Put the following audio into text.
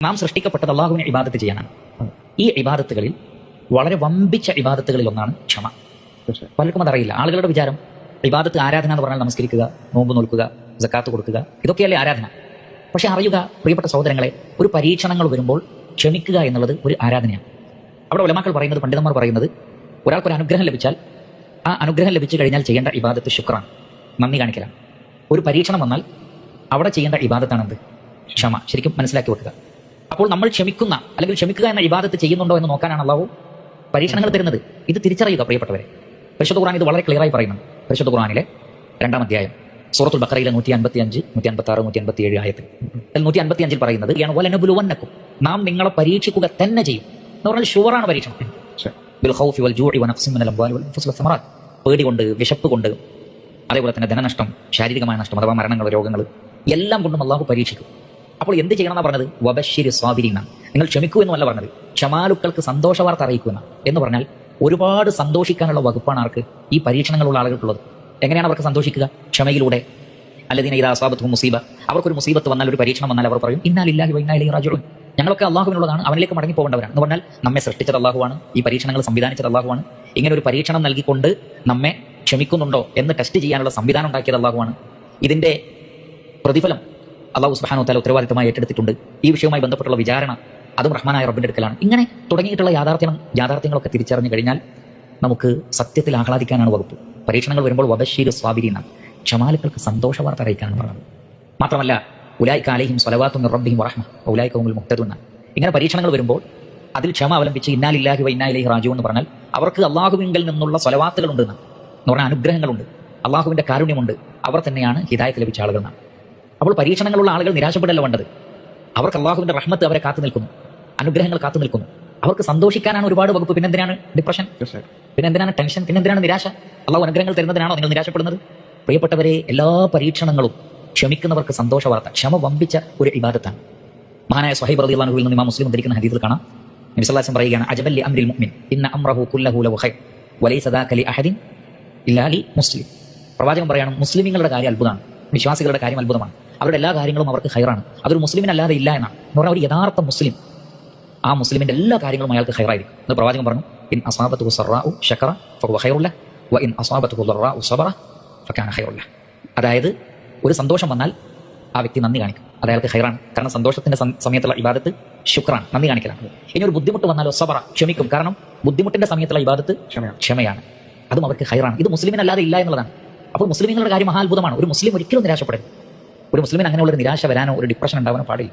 നാം സൃഷ്ടിക്കപ്പെട്ടത് അള്ളാഹുവിനെ ഇബാദത്ത് ചെയ്യാനാണ്. ഈ ഇബാദത്തുകളിൽ വളരെ വമ്പിച്ച ഇബാദത്തുകളിൽ ഒന്നാണ് ക്ഷമ. പലർക്കും അതറിയില്ല. ആളുകളുടെ വിചാരം ഇബാദത്ത് ആരാധന എന്ന് പറഞ്ഞാൽ നമസ്കരിക്കുക, നോമ്പ് നോൽക്കുക, സക്കാത്ത് കൊടുക്കുക, ഇതൊക്കെയല്ലേ ആരാധന. പക്ഷെ അറിയുക പ്രിയപ്പെട്ട സഹോദരങ്ങളെ, ഒരു പരീക്ഷണങ്ങൾ വരുമ്പോൾ ക്ഷമിക്കുക എന്നുള്ളത് ഒരു ആരാധനയാണ്. അവിടെ ഉലമാക്കൾ പറയുന്നത്, പണ്ഡിതന്മാർ പറയുന്നത്, ഒരാൾക്കൊരു അനുഗ്രഹം ലഭിച്ചാൽ ആ അനുഗ്രഹം ലഭിച്ചു കഴിഞ്ഞാൽ ചെയ്യേണ്ട ഇബാദത്ത് ശുക്രാൻ, നന്ദി കാണിക്കലാണ്. ഒരു പരീക്ഷണം വന്നാൽ അവിടെ ചെയ്യേണ്ട ഇബാദത്താണെന്ത്? ക്ഷമ. ശരിക്കും മനസ്സിലാക്കി വെക്കുക. അപ്പോൾ നമ്മൾ ക്ഷമിക്കുന്ന അല്ലെങ്കിൽ ക്ഷമിക്കുക എന്ന ഇബാദത്ത് ചെയ്യുന്നുണ്ടോ എന്ന് നോക്കാനാണ് അള്ളാഹു പരീക്ഷണങ്ങൾ തരുന്നത്. ഇത് തിരിച്ചറിയുക പ്രിയപ്പെട്ടവരെ. പരിശുദ്ധ ഖുർആൻ ഇത് വളരെ ക്ലിയറായി പറയുന്നുണ്ട്. പരിശുദ്ധ ഖുർആനിലെ 2-ാം അധ്യായം സൂറത്തുൽ ബഖറയിലെ 155, 156, 157 ആയത്തിൽ 155 പറയുന്നത് വലനബ്ലുവന്നക്കും, നാം നിങ്ങളെ പരീക്ഷിക്കുക തന്നെ ചെയ്യും എന്ന് പറഞ്ഞാൽ ഷുവറാണ് പരീക്ഷണം. ബിൽ ഖൗഫി വൽ ജൂഇ വനഖ്സിൻ മിനൽ അംവാലി വൽ അൻഫുസി വസ്സമറാത്ത്, പേടി കൊണ്ട്, വിശപ്പ് കൊണ്ട്, അതേപോലെ തന്നെ ധനനഷ്ടം, ശാരീരികമായ നഷ്ടം അഥവാ മരണങ്ങൾ, രോഗങ്ങൾ, എല്ലാം കൊണ്ടും അള്ളാഹു പരീക്ഷിക്കും. അപ്പോൾ എന്ത് ചെയ്യണമെന്നാണ് പറഞ്ഞത്? വബശ്ശിരി സ്വാബിരീന, നിങ്ങൾ ക്ഷമിക്കൂ എന്നല്ല പറഞ്ഞത്, ക്ഷമാലുക്കൾക്ക് സന്തോഷവാർത്ത അറിയിക്കുന്ന എന്ന് പറഞ്ഞാൽ ഒരുപാട് സന്തോഷിക്കാനുള്ള വകുപ്പാണ് ആർക്ക്? ഈ പരീക്ഷണങ്ങളുള്ള ആളുകൾക്കുള്ളത്. എങ്ങനെയാണ് അവർക്ക് സന്തോഷിക്കുക? ക്ഷമയിലൂടെ. അല്ലദീന ഇദാ അസാബത്തുഹും മുസീബ, അവർക്കൊരു മുസീബത്ത് വന്നാൽ, ഒരു പരീക്ഷണം വന്നാൽ അവർ പറയും ഇന്നാ ലില്ലാഹി വ ഇന്നാ ഇലൈഹി റാജിഊൻ, ഞങ്ങളൊക്കെ അള്ളാഹുവിനുള്ളതാണ്, അവനിലേക്ക് മടങ്ങി പോകേണ്ടവരാണ്. എന്ന് പറഞ്ഞാൽ നമ്മെ സൃഷ്ടിച്ചത് അള്ളാഹുവാണ്, ഈ പരീക്ഷണങ്ങൾ സംവിധാനിച്ചത് അള്ളാഹുവാണ്. ഇങ്ങനെ ഒരു പരീക്ഷണം നൽകിക്കൊണ്ട് നമ്മെ ക്ഷമിക്കുന്നുണ്ടോ എന്ന് ടെസ്റ്റ് ചെയ്യാനുള്ള സംവിധാനം ഉണ്ടാക്കിയത് അള്ളാഹുവാണ്. ഇതിന്റെ പ്രതിഫലം അള്ളാഹു സുബ്ഹാനഹു വ തആല ഉത്തരവാദിത്തമായി ഏറ്റെടുത്തിട്ടുണ്ട്. ഈ വിഷയവുമായി ബന്ധപ്പെട്ടുള്ള വിചാരണ അതും റഹ്മാനായ റബ്ബിന്റെ അടുക്കലാണ്. ഇങ്ങനെ തുടങ്ങിയിട്ടുള്ള യാഥാർത്ഥ്യങ്ങളൊക്കെ തിരിച്ചറിഞ്ഞു കഴിഞ്ഞാൽ നമുക്ക് സത്യത്തിൽ ആഹ്ലാദിക്കാനാണ് വകുപ്പ്. പരീക്ഷണങ്ങൾ വരുമ്പോൾ വബശ്ശിരി സ്വാബിരീന, ക്ഷമാലുക്കൾക്ക് സന്തോഷവാർത്ത അറിയിക്കാനാണ് പറഞ്ഞത്. മാത്രമല്ല ഉലൈക അലൈഹിം സ്വലവാത്തും മിർ റബ്ബിഹിം വറഹ്മ വഉലൈക ഹുമുൽ മുഹ്തദൂൻ. ഇങ്ങനെ പരീക്ഷണങ്ങൾ വരുമ്പോൾ അതിൽ ക്ഷമ അവലംബിച്ച് ഇന്നാ ലില്ലാഹി വ ഇന്നാ ഇലൈഹി റാജിഊൻ എന്ന് പറഞ്ഞാൽ അവർക്ക് അള്ളാഹുവിങ്കിൽ നിന്നുള്ള സ്വലവാത്തുകളുണ്ട് എന്ന് പറഞ്ഞാൽ അനുഗ്രഹങ്ങളുണ്ട്, അള്ളാഹുവിന്റെ കാരുണ്യമുണ്ട്, അവർ തന്നെയാണ് ഹിദായത്ത് ലഭിച്ച ആളുകൾ എന്നാണ്. അപ്പോൾ പരീക്ഷണങ്ങളുള്ള ആളുകൾ നിരാശപ്പെടല്ല വേണ്ടത്. അവർക്ക് അള്ളാഹുവിന്റെ റഹ്മത്ത് അവരെ കാത്തു നിൽക്കുന്നു, അനുഗ്രഹങ്ങൾ കാത്തു നിൽക്കുന്നു. അവർക്ക് സന്തോഷിക്കാനാണ് ഒരുപാട് വകുപ്പ്. പിന്നെന്തിനാണ് ഡിപ്രഷൻ? പിന്നെന്തിനാണ് ടെൻഷൻ? പിന്നെന്തിനാണ് നിരാശ? അള്ളാഹു അനുഗ്രഹങ്ങൾ തരുന്നതിനാണോ നിങ്ങൾ നിരാശപ്പെടുന്നത്? പ്രിയപ്പെട്ടവരെ, എല്ലാ പരീക്ഷണങ്ങളും ക്ഷമിക്കുന്നവർക്ക് സന്തോഷ വാർത്ത. ക്ഷമ വമ്പിച്ച ഒരു ഇബാദത്താണ്. മഹാനായ സ്വഹൈബ് റളിയല്ലാഹു അൻഹുവിൽ നിന്ന് ഇമാം മുസ്ലിം ഉദ്ധരിക്കുന്ന ഹദീസിൽ കാണാം, നബി സല്ലല്ലാഹു അലൈഹി വസല്ലം പറയുകയാണ്, അജബൽ ലി അംരിൽ മുഅ്മിൻ ഇന്ന അംറഹു കുല്ലഹു ലഹു ഖൈർ വലൈസ ദാക ലി അഹദിൻ ഇല്ലാ ലി മുസ്ലിം. പ്രവാചകൻ പറയാണ്, മുസ്ലിമീങ്ങളുടെ കാര്യം അത്ഭുതമാണ്, വിശ്വാസികളുടെ കാര്യം അത്ഭുതമാണ്, അവരുടെ എല്ലാ കാര്യങ്ങളും അവർക്ക് ഖൈറാണ്, അതൊരു മുസ്ലിമിനല്ലാതെ ഇല്ല എന്നാണ്. എന്ന് പറഞ്ഞാൽ ഒരു യഥാർത്ഥ മുസ്ലിം, ആ മുസ്ലിമിന്റെ എല്ലാ കാര്യങ്ങളും അയാൾക്ക് ഖൈറായിരിക്കും എന്ന് പ്രവാചകൻ പറഞ്ഞു. ഇൻ അസാബത്തുഹു സറാഉ ശകറ ഫഹുവ ഖൈറുൻ ലഹു വ ഇൻ അസാബത്തുഹു ദറാഉ സബറ ഫകാന ഖൈറുൻ ലഹു. അതായത് ഒരു സന്തോഷം വന്നാൽ ആ വ്യക്തി നന്ദി കാണിക്കും, അത് അയാൾക്ക് ഖൈറാണ്. കാരണം സന്തോഷത്തിന്റെ സമയത്തുള്ള ഇബാദത്ത് ശുക്രാൻ, നന്ദി കാണിക്കലാണ്. ഇനി ഒരു ബുദ്ധിമുട്ട് വന്നാലോ സബറ, ക്ഷമിക്കും. കാരണം ബുദ്ധിമുട്ടിന്റെ സമയത്തുള്ള ഇബാദത്ത് ക്ഷമയാണ്, അതും അവർക്ക് ഖൈറാണ്. ഇത് മുസ്ലിമിനല്ലാതെ ഇല്ല എന്നുള്ളതാണ്. അപ്പോൾ മുസ്ലിങ്ങളുടെ കാര്യം മഹാത്ഭുതമാണ്. ഒരു മുസ്ലിം ഒരിക്കലും നിരാശപ്പെടരുത്. ഒരു മുസ്ലിമിന് അങ്ങനെയുള്ള ഒരു നിരാശ വരാനോ ഒരു ഡിപ്രഷൻ ഉണ്ടാവാനോ പാടില്ല.